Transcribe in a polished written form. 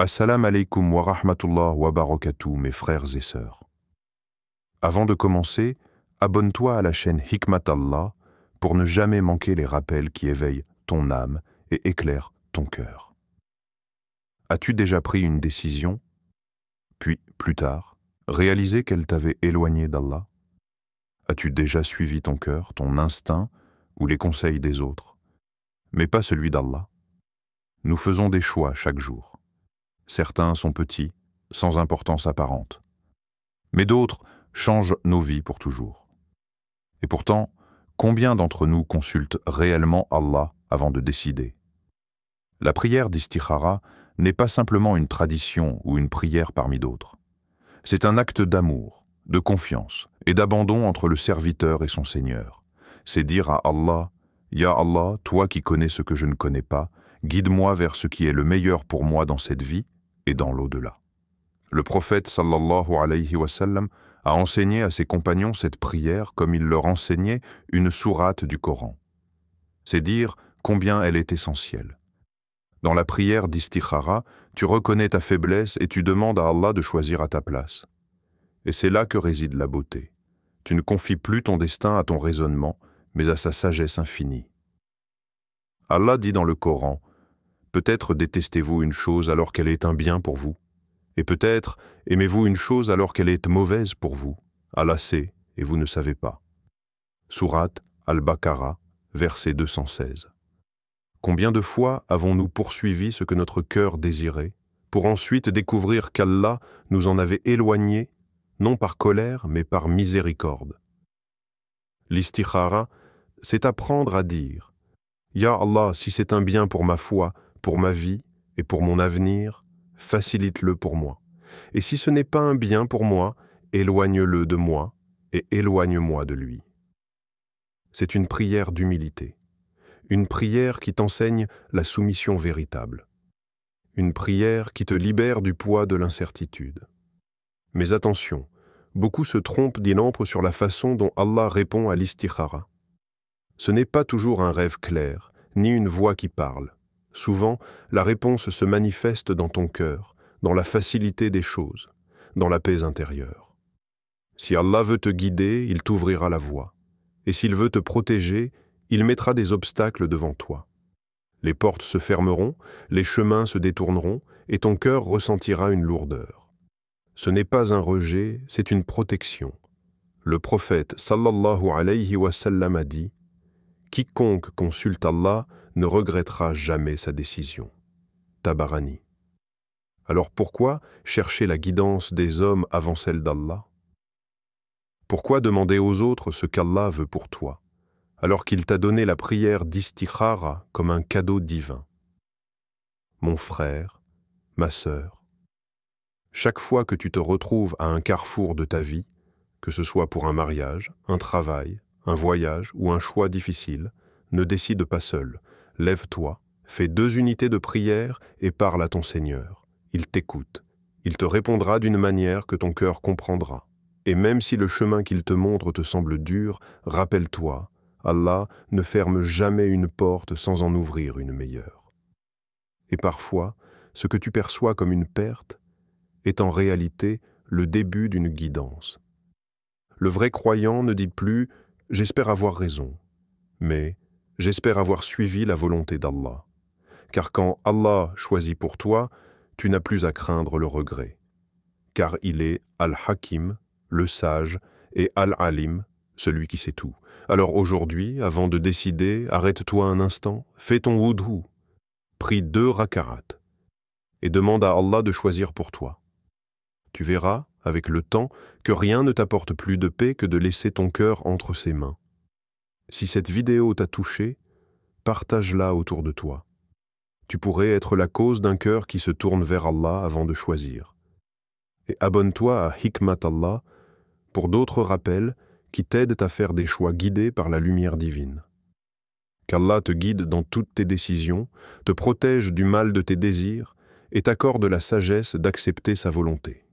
Assalamu alaikum wa rahmatullah wa barakatuh, mes frères et sœurs. Avant de commencer, abonne-toi à la chaîne Hikmat Allah pour ne jamais manquer les rappels qui éveillent ton âme et éclairent ton cœur. As-tu déjà pris une décision, puis, plus tard, réalisé qu'elle t'avait éloigné d'Allah? As-tu déjà suivi ton cœur, ton instinct ou les conseils des autres, mais pas celui d'Allah? Nous faisons des choix chaque jour. Certains sont petits, sans importance apparente. Mais d'autres changent nos vies pour toujours. Et pourtant, combien d'entre nous consultent réellement Allah avant de décider? La prière d'istikhara n'est pas simplement une tradition ou une prière parmi d'autres. C'est un acte d'amour, de confiance et d'abandon entre le serviteur et son Seigneur. C'est dire à Allah, « Ya Allah, toi qui connais ce que je ne connais pas, guide-moi vers ce qui est le meilleur pour moi dans cette vie et dans l'au-delà. » Le prophète sallallahu alayhi wa sallam a enseigné à ses compagnons cette prière comme il leur enseignait une sourate du Coran. C'est dire combien elle est essentielle. Dans la prière d'istikhara, tu reconnais ta faiblesse et tu demandes à Allah de choisir à ta place. Et c'est là que réside la beauté. Tu ne confies plus ton destin à ton raisonnement, mais à sa sagesse infinie. Allah dit dans le Coran, « Peut-être détestez-vous une chose alors qu'elle est un bien pour vous, et peut-être aimez-vous une chose alors qu'elle est mauvaise pour vous. Allah sait, et vous ne savez pas. » Sourate Al-Baqarah, verset 216. Combien de fois avons-nous poursuivi ce que notre cœur désirait, pour ensuite découvrir qu'Allah nous en avait éloignés, non par colère, mais par miséricorde. L'istikhara, c'est apprendre à dire « Ya Allah, si c'est un bien pour ma foi, pour ma vie et pour mon avenir, facilite-le pour moi. Et si ce n'est pas un bien pour moi, éloigne-le de moi et éloigne-moi de lui. » C'est une prière d'humilité, une prière qui t'enseigne la soumission véritable, une prière qui te libère du poids de l'incertitude. Mais attention, beaucoup se trompent d'inempre sur la façon dont Allah répond à l'istikhara. Ce n'est pas toujours un rêve clair, ni une voix qui parle. Souvent, la réponse se manifeste dans ton cœur, dans la facilité des choses, dans la paix intérieure. Si Allah veut te guider, il t'ouvrira la voie. Et s'il veut te protéger, il mettra des obstacles devant toi. Les portes se fermeront, les chemins se détourneront, et ton cœur ressentira une lourdeur. Ce n'est pas un rejet, c'est une protection. Le prophète sallallahu alayhi wa sallam a dit « Quiconque consulte Allah ne regrettera jamais sa décision. » Tabarani. Alors pourquoi chercher la guidance des hommes avant celle d'Allah? Pourquoi demander aux autres ce qu'Allah veut pour toi, alors qu'il t'a donné la prière d'istikhara comme un cadeau divin? Mon frère, ma sœur, chaque fois que tu te retrouves à un carrefour de ta vie, que ce soit pour un mariage, un travail, un voyage ou un choix difficile, ne décide pas seul. Lève-toi, fais 2 unités de prière et parle à ton Seigneur. Il t'écoute. Il te répondra d'une manière que ton cœur comprendra. Et même si le chemin qu'il te montre te semble dur, rappelle-toi, Allah ne ferme jamais une porte sans en ouvrir une meilleure. Et parfois, ce que tu perçois comme une perte est en réalité le début d'une guidance. Le vrai croyant ne dit plus « j'espère avoir raison », mais « j'espère avoir suivi la volonté d'Allah ». Car quand Allah choisit pour toi, tu n'as plus à craindre le regret. Car il est Al-Hakim, le sage, et Al-Alim, celui qui sait tout. Alors aujourd'hui, avant de décider, arrête-toi un instant, fais ton wudu, prie 2 raka'at, et demande à Allah de choisir pour toi. Tu verras, avec le temps, que rien ne t'apporte plus de paix que de laisser ton cœur entre ses mains. Si cette vidéo t'a touché, partage-la autour de toi. Tu pourrais être la cause d'un cœur qui se tourne vers Allah avant de choisir. Et abonne-toi à Hikmat Allah pour d'autres rappels qui t'aident à faire des choix guidés par la lumière divine. Qu'Allah te guide dans toutes tes décisions, te protège du mal de tes désirs et t'accorde la sagesse d'accepter sa volonté.